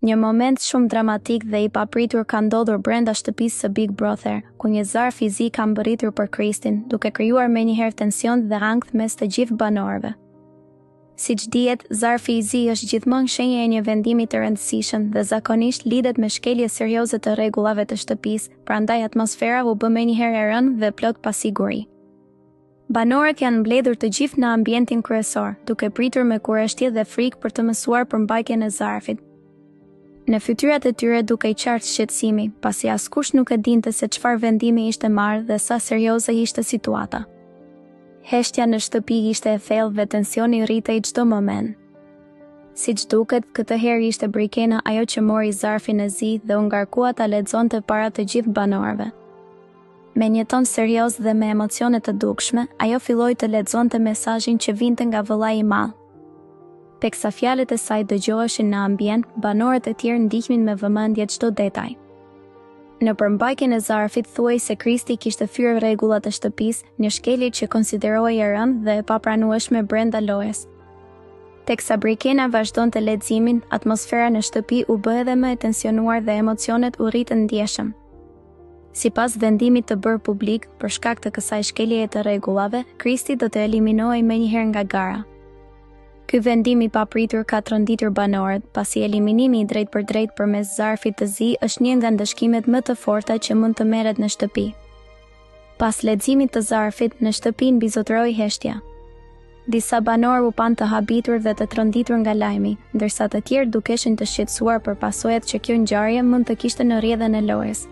Një moment shumë dramatik dhe i papritur ka ndodhur brenda shtëpisë së Big Brother, ku një zar fizik ka mbërritur për Kristin, duke krijuar menjëherë tension dhe ankth mes të gjithë banorëve. Siç dihet, zarfi i zi është gjithmonë shenja e një vendimi të rëndësishëm dhe zakonisht lidhet me shkelje serioze të rregullave të shtëpisë, prandaj atmosfera u bë menjëherë e rënë dhe plot pasiguri. Banorët janë mbledhur të gjithë në ambientin kryesor, duke pritur me kurreshtje dhe frikë për të mësuar për mbajtjen e zarfit. Në fytyrat e tyre duke i qartë shqetësimi, pasi askush nuk e dinte se çfarë vendimi ishte marrë dhe sa serioze ishte situata. Heshtja në shtëpi ishte e thellë dhe tensioni rritej çdo moment. Siç duket, këtë herë ishte Brikena ajo që mori zarfin e zi dhe u ngarkua ta lexonte para të gjithë banorëve. Me një ton serioz dhe me emocione të dukshme, ajo filloi të lexonte mesazhin që vinte nga vëllai i madh. Teksa fjalët e saj dëgjoheshin në ambient, banorët e tjerë ndihnin me vëmendje çdo detaj. Në përmbajtjen e zarfit thuaj se Kristi kishte fyer rregullat e shtëpisë, një shkelje që konsiderohej e rëndë dhe e papranueshme brenda lojës. Teksa Brikena vazhdonte leximin, atmosfera në shtëpi u bë edhe më e tensionuar dhe emocionet u rritën ndjeshëm. Sipas vendimit të bërë publik, për shkak të kësaj shkeljeje të rregullave, Kristi do të eliminohej menjëherë nga gara. Ky vendim i papritur ka tronditur banorët, pasi eliminimi i drejt për drejt përmes zarfit të zi është një nga ndëshkimet më të forta që mund të merret në shtëpi. Pas leximit të zarfit, në shtëpi mbizotëroi heshtja. Disa banorë u pan të habitur dhe të tronditur nga lajmi, ndërsa të tjerë dukeshin të shqetësuar për pasojat që kjo ngjarje mund të kishte në rrjedhën e lojës.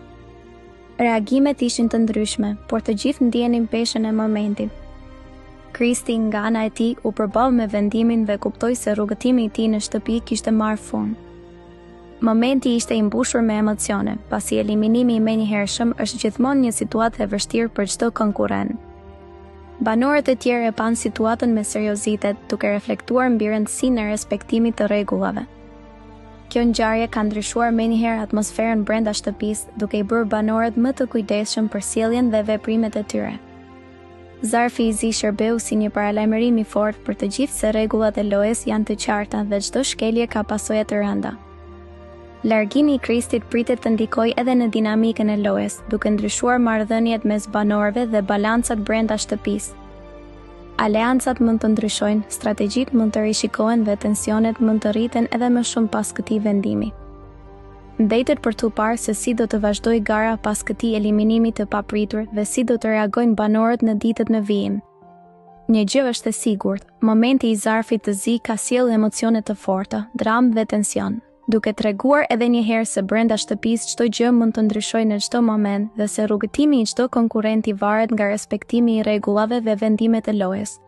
Reagimet ishin të ndryshme, por të gjithë ndjenin peshën e momentit. Kristi nga ana e tij u përball me vendimin dhe kuptoi se rrugëtimi i tij në shtëpi kishte marrë fund. Momenti ishte i mbushur me emocione, pasi eliminimi i menjëhershëm është gjithmonë një situatë e vështirë për çdo konkurrent. Banorët e tjerë e pan situatën me seriozitet, duke reflektuar mbi rëndësinë e respektimit të rregullave. Kjo ngjarje ka ndryshuar menjëherë atmosferën brenda shtëpisë, duke i bërë banorët më të kujdesshëm për sjelljen dhe veprimet e tyre. Zarfi i zi shërbeu si një paralajmërim i fortë për të gjithë se rregullat e lojës janë të qarta dhe çdo shkelje ka pasoja të rënda. Largimi i Kristit pritet të ndikojë edhe në dinamikën e lojës, duke ndryshuar marrëdhëniet mes banorëve dhe balancat brenda shtëpisë. Aleancat mund të ndryshojnë, strategjitë mund të rishikohen dhe tensionet mund të rriten edhe më shumë pas këtij vendimi. Mbetet për t'u parë se si do të vazhdoj gara pas këtij eliminimi të papritur dhe si do të reagojnë banorët në ditët në vijim. Një gjë është e sigurt, momenti i zarfit të zi ka sjellë emocione të forta, dramë dhe tension, duke treguar edhe një herë se brenda shtëpisë çdo gjë mund të ndryshojë në çdo moment dhe se rrugëtimi i çdo konkurrenti varet nga respektimi i rregullave dhe vendimet e lojës.